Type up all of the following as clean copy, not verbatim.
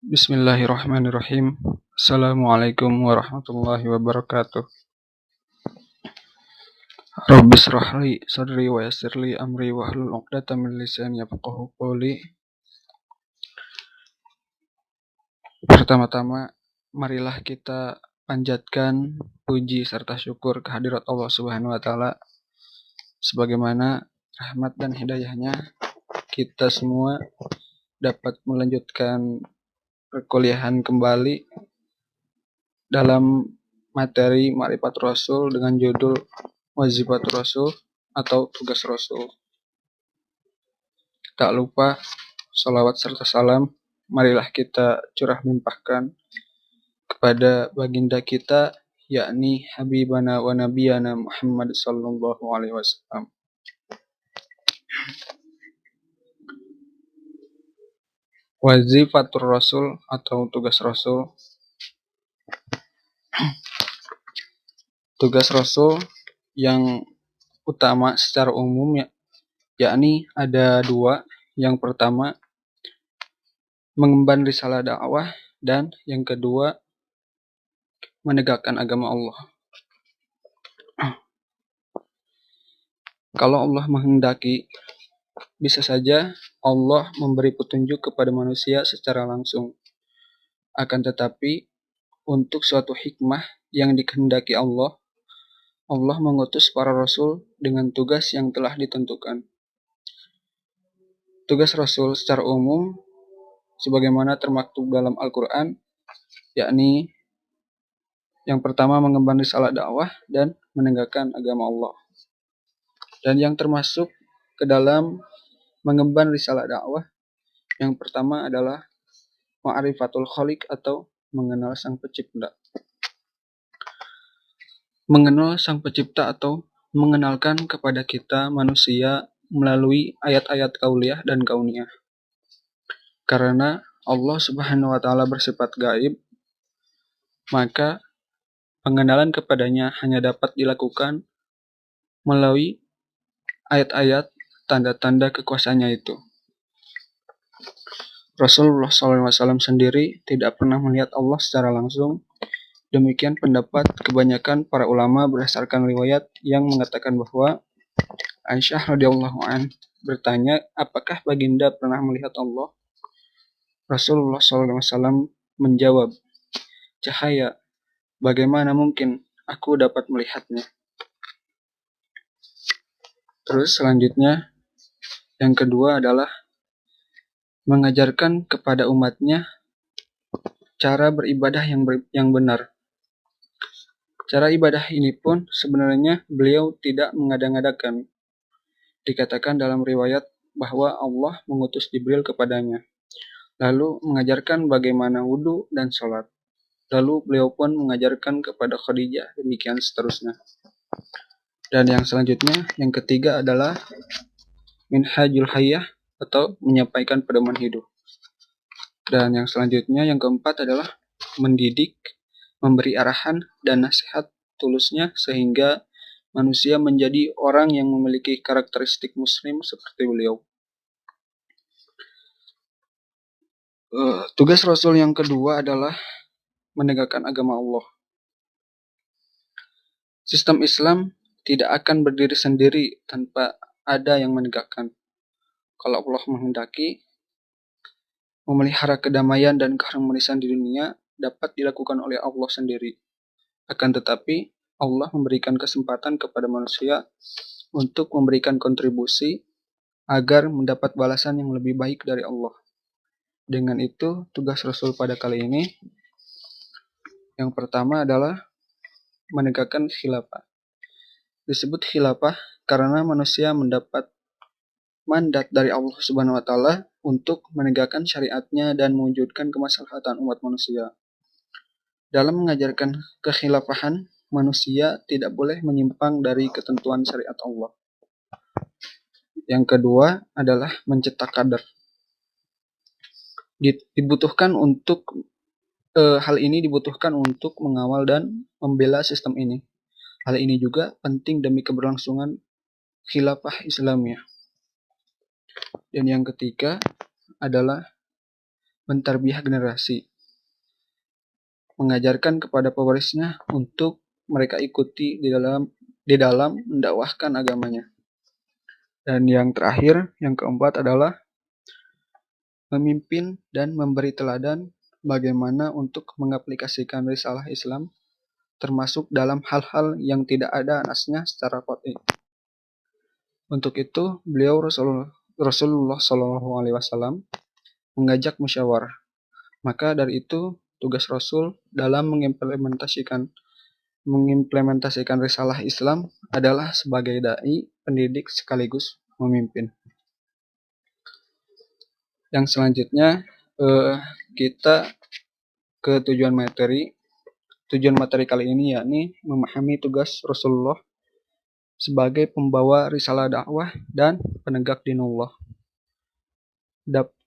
Bismillahirrahmanirrahim. Assalamualaikum warahmatullahi wabarakatuh. Rabbi shrah li sadri wa yassir li amri wahlul 'uqdatam min lisani yafqahu qawli. Pertama-tama, marilah kita panjatkan puji serta syukur kehadirat Allah Subhanahu wa taala, sebagaimana rahmat dan hidayahnya kita semua dapat melanjutkan perkuliahan kembali dalam materi Ma'rifatul Rasul dengan judul Wazifatul Rasul atau Tugas Rasul. Tak lupa salawat serta salam marilah kita curah limpahkan kepada baginda kita, yakni Habibana wa Nabiyana Muhammad sallallahu alaihi wasallam. Wazifatul Rasul atau Tugas Rasul. Tugas Rasul yang utama secara umum yakni ada dua. Yang pertama, mengemban risalah dakwah, dan yang kedua, menegakkan agama Allah. Kalau Allah menghendaki, bisa saja Allah memberi petunjuk kepada manusia secara langsung. Akan tetapi, untuk suatu hikmah yang dikehendaki Allah mengutus para rasul dengan tugas yang telah ditentukan. Tugas rasul secara umum sebagaimana termaktub dalam Al-Quran, yakni yang pertama mengemban risalah dakwah dan menegakkan agama Allah. Dan yang termasuk ke dalam mengemban risalah dakwah, yang pertama adalah ma'rifatul khaliq atau mengenal sang pencipta. Mengenal sang pencipta atau mengenalkan kepada kita manusia melalui ayat-ayat kauliyah dan kauniyah. Karena Allah Subhanahu wa taala bersifat gaib, maka pengenalan kepadanya hanya dapat dilakukan melalui ayat-ayat tanda-tanda kekuasaannya itu. Rasulullah SAW sendiri tidak pernah melihat Allah secara langsung. Demikian pendapat kebanyakan para ulama berdasarkan riwayat yang mengatakan bahwa Aisyah radhiyallahu an bertanya, apakah baginda pernah melihat Allah? Rasulullah SAW menjawab, cahaya, bagaimana mungkin aku dapat melihatnya? Terus selanjutnya, yang kedua adalah mengajarkan kepada umatnya cara beribadah yang benar. Cara ibadah ini pun sebenarnya beliau tidak mengada-ngadakan. Dikatakan dalam riwayat bahwa Allah mengutus Jibril kepadanya, lalu mengajarkan bagaimana wudhu dan sholat. Lalu beliau pun mengajarkan kepada Khadijah, demikian seterusnya. Dan yang selanjutnya, yang ketiga adalah minhajul hayyah atau menyampaikan pedoman hidup. Dan yang selanjutnya, yang keempat adalah mendidik, memberi arahan dan nasihat tulusnya sehingga manusia menjadi orang yang memiliki karakteristik muslim seperti beliau. Tugas Rasul yang kedua adalah menegakkan agama Allah. Sistem Islam tidak akan berdiri sendiri tanpa ada yang menegakkan. Kalau Allah menghendaki, memelihara kedamaian dan keharmonisan di dunia dapat dilakukan oleh Allah sendiri. Akan tetapi, Allah memberikan kesempatan kepada manusia untuk memberikan kontribusi agar mendapat balasan yang lebih baik dari Allah. Dengan itu, tugas Rasul pada kali ini yang pertama adalah menegakkan khilafah. Disebut khilafah karena manusia mendapat mandat dari Allah Subhanahu wa taala untuk menegakkan syariatnya dan mewujudkan kemaslahatan umat manusia. Dalam mengajarkan kekhilafahan, manusia tidak boleh menyimpang dari ketentuan syariat Allah. Yang kedua adalah mencetak kader. Hal ini dibutuhkan untuk mengawal dan membela sistem ini. Hal ini juga penting demi keberlangsungan khilafah Islamiyah. Dan yang ketiga adalah mentarbiyah generasi, mengajarkan kepada pewarisnya untuk mereka ikuti di dalam mendakwahkan agamanya. Dan yang terakhir, yang keempat adalah memimpin dan memberi teladan bagaimana untuk mengaplikasikan risalah Islam, termasuk dalam hal-hal yang tidak ada nasnya secara qat'i. Untuk itu, beliau Rasulullah SAW mengajak musyawarah. Maka dari itu, tugas Rasul dalam mengimplementasikan risalah Islam adalah sebagai dai, pendidik sekaligus memimpin. Yang selanjutnya kita ke tujuan materi. Tujuan materi kali ini yakni memahami tugas Rasulullah sebagai pembawa risalah dakwah dan penegak dinullah.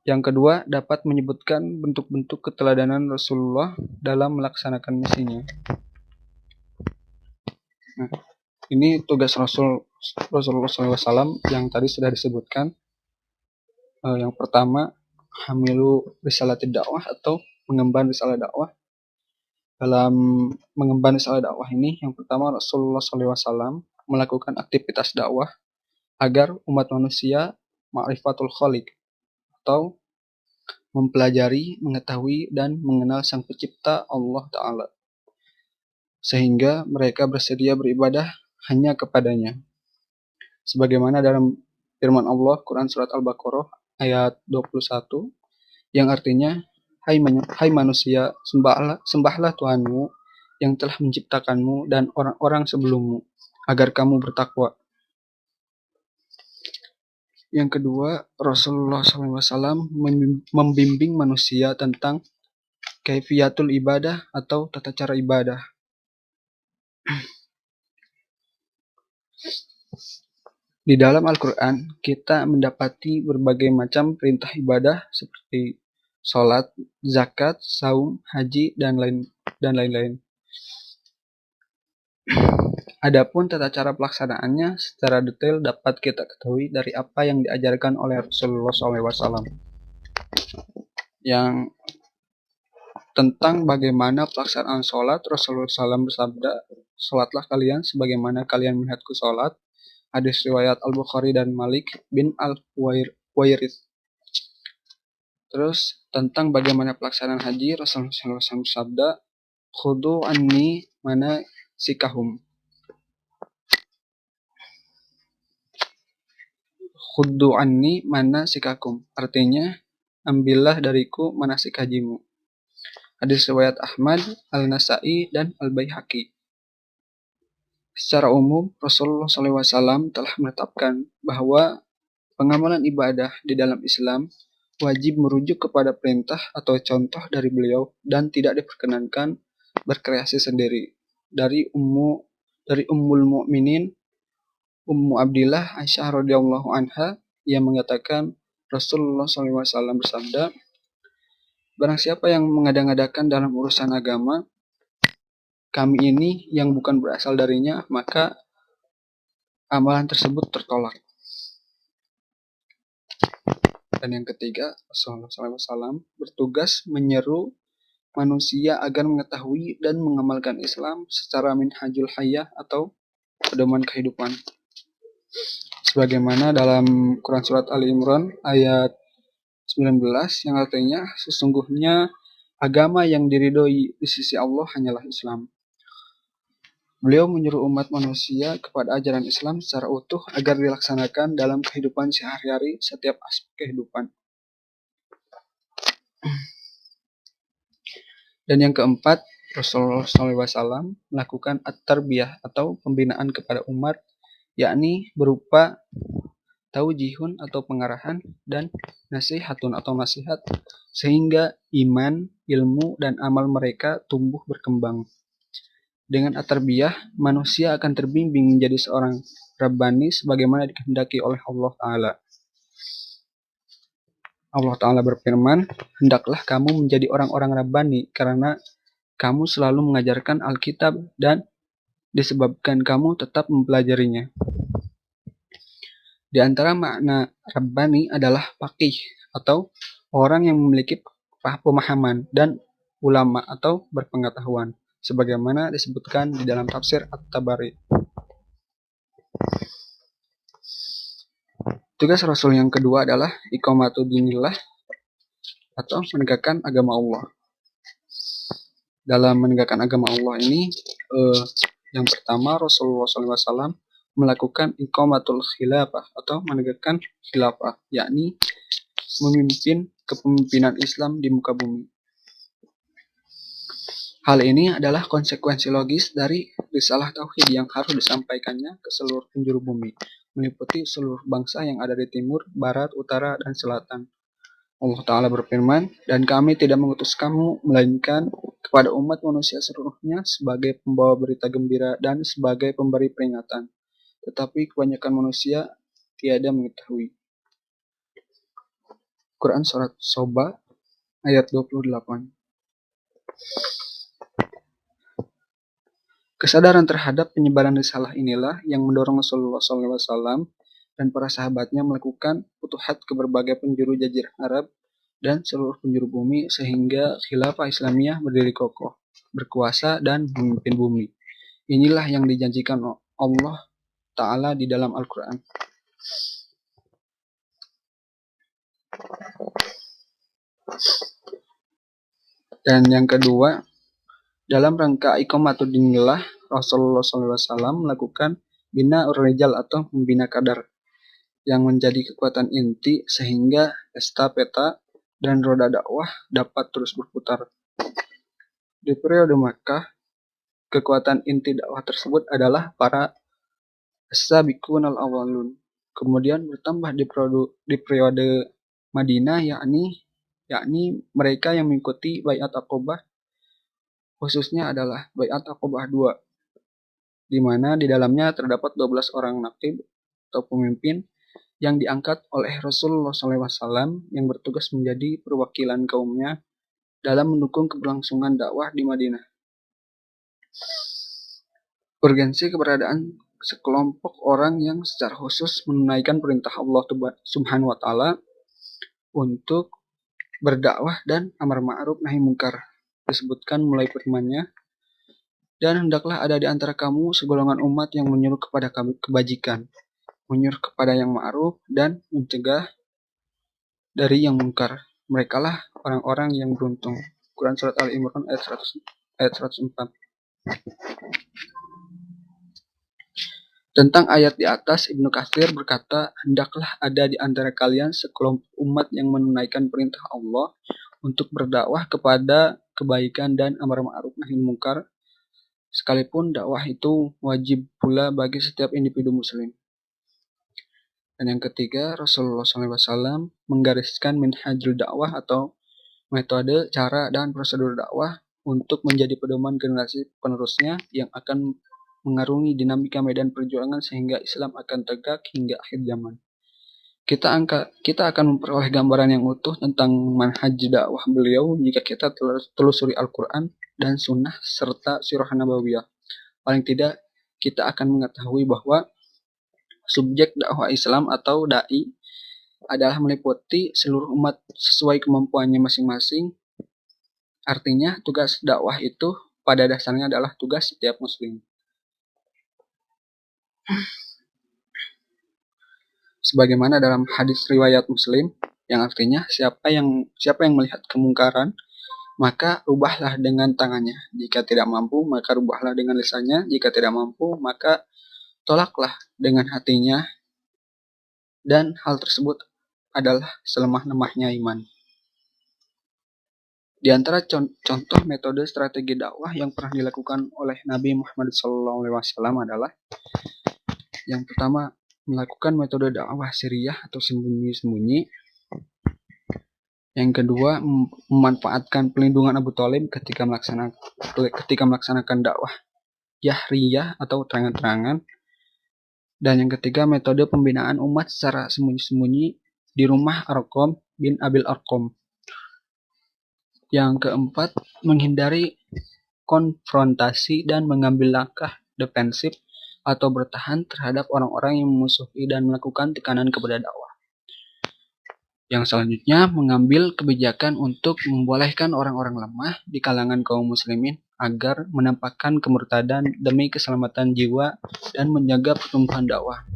Yang kedua, dapat menyebutkan bentuk-bentuk keteladanan Rasulullah dalam melaksanakan misinya. Nah, ini tugas Rasulullah SAW yang tadi sudah disebutkan. Yang pertama, hamilu risalatid dakwah atau mengemban risalah dakwah. Dalam mengemban risalah dakwah ini, yang pertama Rasulullah SAW melakukan aktivitas dakwah agar umat manusia ma'rifatul khaliq atau mempelajari, mengetahui, dan mengenal Sang Pencipta Allah Ta'ala, sehingga mereka bersedia beribadah hanya kepadanya. Sebagaimana dalam firman Allah, Quran Surat Al-Baqarah ayat 21, yang artinya, Hai manusia, sembahlah Tuhanmu yang telah menciptakanmu dan orang-orang sebelummu, agar kamu bertakwa. Yang kedua, Rasulullah SAW membimbing manusia tentang kaifiyatul ibadah atau tata cara ibadah. Di dalam Al-Quran, kita mendapati berbagai macam perintah ibadah seperti sholat, zakat, saum, haji, dan lain-lain. Adapun tata cara pelaksanaannya secara detail dapat kita ketahui dari apa yang diajarkan oleh Rasulullah SAW. Yang tentang bagaimana pelaksanaan sholat, Rasulullah SAW bersabda, "Sholatlah kalian sebagaimana kalian melihatku sholat." Hadis riwayat Al-Bukhari dan Malik bin Al-Huwairits. Terus tentang bagaimana pelaksanaan haji, Rasulullah SAW bersabda, "Khudu anni manasikahum." Khuddu anni manasikakum, artinya ambillah dariku manasik hajimu. Hadis riwayat Ahmad, Al-Nasai, dan Al-Baihaqi. Secara umum, Rasulullah SAW telah menetapkan bahwa pengamalan ibadah di dalam Islam wajib merujuk kepada perintah atau contoh dari beliau dan tidak diperkenankan berkreasi sendiri. Dari Ummul Mukminin Ummu Abdillah Aisyah radhiyallahu anha, yang mengatakan Rasulullah SAW bersabda, "Barang siapa yang mengada-ngadakan dalam urusan agama kami ini yang bukan berasal darinya, maka amalan tersebut tertolak." Dan yang ketiga, Rasulullah SAW bertugas menyeru manusia agar mengetahui dan mengamalkan Islam secara minhajul hayah atau pedoman kehidupan. Sebagaimana dalam Quran Surat Ali Imran ayat 19 yang artinya, sesungguhnya agama yang diridhoi di sisi Allah hanyalah Islam. Beliau menyuruh umat manusia kepada ajaran Islam secara utuh agar dilaksanakan dalam kehidupan sehari-hari setiap aspek kehidupan. Dan yang keempat, Rasulullah SAW melakukan at-tarbiyah atau pembinaan kepada umat, yakni berupa taujihun atau pengarahan dan nasihatun atau nasihat, sehingga iman, ilmu, dan amal mereka tumbuh berkembang. Dengan at-tarbiyah, manusia akan terbimbing menjadi seorang Rabbani sebagaimana dikehendaki oleh Allah Ta'ala. Allah Ta'ala berfirman, "Hendaklah kamu menjadi orang-orang Rabbani karena kamu selalu mengajarkan Alkitab dan disebabkan kamu tetap mempelajarinya." Di antara makna Rabbani adalah faqih atau orang yang memiliki pemahaman dan ulama atau berpengetahuan, sebagaimana disebutkan di dalam tafsir At-Tabari. Tugas Rasul yang kedua adalah iqamatu dinillah atau menegakkan agama Allah. Dalam menegakkan agama Allah ini, yang pertama Rasulullah SAW melakukan iqamatul khilafah atau menegakkan khilafah, yakni memimpin kepemimpinan Islam di muka bumi. Hal ini adalah konsekuensi logis dari risalah tauhid yang harus disampaikannya ke seluruh penjuru bumi, meliputi seluruh bangsa yang ada di timur, barat, utara, dan selatan. Allah Ta'ala berfirman, "Dan kami tidak mengutus kamu, melainkan kepada umat manusia seluruhnya sebagai pembawa berita gembira dan sebagai pemberi peringatan. Tetapi kebanyakan manusia tiada mengetahui." Quran Surat Soba ayat 28. Kesadaran terhadap penyebaran risalah inilah yang mendorong Rasulullah SAW dan para sahabatnya melakukan futuhat ke berbagai penjuru jazirah Arab dan seluruh penjuru bumi sehingga khilafah Islamiyah berdiri kokoh, berkuasa, dan memimpin bumi. Inilah yang dijanjikan Allah Ta'ala di dalam Al-Quran. Dan yang kedua, dalam rangka iqamatud dinillah, Rasulullah SAW melakukan bina rijal atau membina kadar yang menjadi kekuatan inti sehingga estafeta dan roda dakwah dapat terus berputar. Di periode Makkah, kekuatan inti dakwah tersebut adalah para as-sabiqun al-awwalun. Kemudian bertambah di periode Madinah, yakni mereka yang mengikuti Baiat Aqobah, khususnya adalah Baiat Aqobah II, di mana di dalamnya terdapat 12 orang naqib atau pemimpin yang diangkat oleh Rasulullah SAW yang bertugas menjadi perwakilan kaumnya dalam mendukung keberlangsungan dakwah di Madinah. Urgensi keberadaan sekelompok orang yang secara khusus menunaikan perintah Allah Subhanahu wa Ta'ala untuk berdakwah dan amar ma'ruf nahi munkar disebutkan mulai firman-Nya, "Dan hendaklah ada di antara kamu segolongan umat yang menyuruh kepada kebajikan, menyuruh kepada yang ma'ruf, dan mencegah dari yang munkar. Merekalah orang-orang yang beruntung." Quran Surat Al-Imran ayat 104. Tentang ayat di atas, Ibnu Katsir berkata, "Hendaklah ada di antara kalian sekelompok umat yang menunaikan perintah Allah untuk berdakwah kepada kebaikan dan amar ma'ruf nahi munkar, sekalipun dakwah itu wajib pula bagi setiap individu muslim." Dan yang ketiga, Rasulullah SAW menggariskan minhajul dakwah atau metode, cara, dan prosedur dakwah untuk menjadi pedoman generasi penerusnya yang akan mengarungi dinamika medan perjuangan sehingga Islam akan tegak hingga akhir zaman. Kita akan memperoleh gambaran yang utuh tentang manhaj dakwah beliau jika kita telusuri Al-Quran dan Sunnah serta Sirah Nabawiyah. Paling tidak, kita akan mengetahui bahwa subjek dakwah Islam atau dai adalah meliputi seluruh umat sesuai kemampuannya masing-masing. Artinya, tugas dakwah itu pada dasarnya adalah tugas setiap muslim. Sebagaimana dalam hadis riwayat Muslim, yang artinya siapa yang melihat kemungkaran, maka rubahlah dengan tangannya. Jika tidak mampu, maka rubahlah dengan lisannya. Jika tidak mampu, maka tolaklah dengan hatinya. Dan hal tersebut adalah selemah-lemahnya iman. Di antara contoh metode strategi dakwah yang pernah dilakukan oleh Nabi Muhammad SAW adalah yang pertama, melakukan metode dakwah sirriyah atau sembunyi-sembunyi. Yang kedua, memanfaatkan pelindungan Abu Thalib ketika melaksanakan dakwah jahriyah atau terang-terangan. Dan yang ketiga, metode pembinaan umat secara sembunyi-sembunyi di rumah Arqam bin Abil Arqam. Yang keempat, menghindari konfrontasi dan mengambil langkah defensif atau bertahan terhadap orang-orang yang memusuhi dan melakukan tekanan kepada dakwah. Yang selanjutnya, mengambil kebijakan untuk membolehkan orang-orang lemah di kalangan kaum muslimin agar menampakkan kemurtadan demi keselamatan jiwa dan menjaga pertumbuhan dakwah.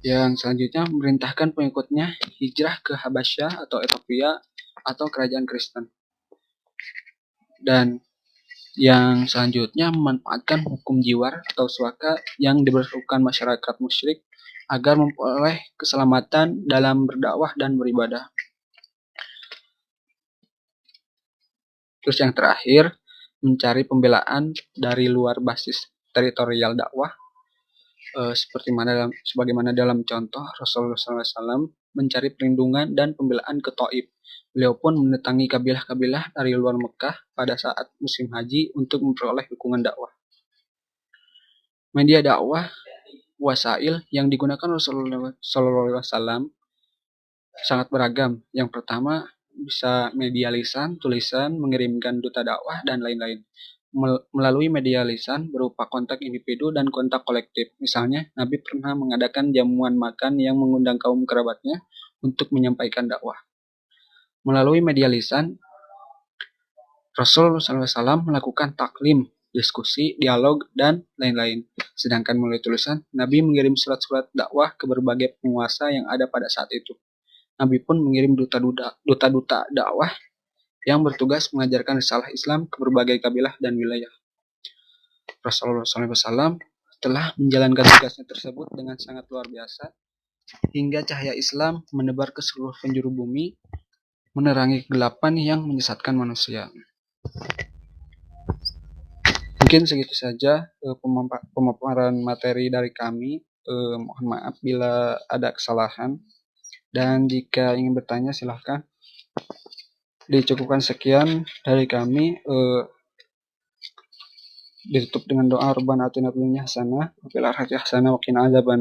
Yang selanjutnya, memerintahkan pengikutnya hijrah ke Habasyah atau Ethiopia atau kerajaan Kristen. Dan yang selanjutnya, memanfaatkan hukum jiwar atau suaka yang diberlakukan masyarakat musyrik agar memperoleh keselamatan dalam berdakwah dan beribadah. Terus yang terakhir, mencari pembelaan dari luar basis teritorial dakwah, sebagaimana dalam contoh Rasulullah SAW mencari perlindungan dan pembelaan ke Thaif. Beliau pun mendatangi kabilah-kabilah dari luar Mekah pada saat musim haji untuk memperoleh dukungan dakwah. Media dakwah wasail yang digunakan Rasulullah SAW sangat beragam. Yang pertama, bisa media lisan, tulisan, mengirimkan duta dakwah, dan lain-lain. Melalui media lisan berupa kontak individu dan kontak kolektif. Misalnya, Nabi pernah mengadakan jamuan makan yang mengundang kaum kerabatnya untuk menyampaikan dakwah. Melalui media lisan, Rasulullah SAW melakukan taklim, diskusi, dialog, dan lain-lain. Sedangkan melalui tulisan, Nabi mengirim surat-surat dakwah ke berbagai penguasa yang ada pada saat itu. Nabi pun mengirim duta-duta dakwah yang bertugas mengajarkan risalah Islam ke berbagai kabilah dan wilayah. Rasulullah SAW telah menjalankan tugasnya tersebut dengan sangat luar biasa, hingga cahaya Islam menebar ke seluruh penjuru bumi, menerangi kegelapan yang menyesatkan manusia. Mungkin segitu saja pemaparan materi dari kami. Mohon maaf bila ada kesalahan. Dan jika ingin bertanya silahkan. Dicukupkan sekian dari kami. Ditutup dengan doa Rabbana atina fid dunya hasanah wa fil akhirati hasanah wa qina adzaban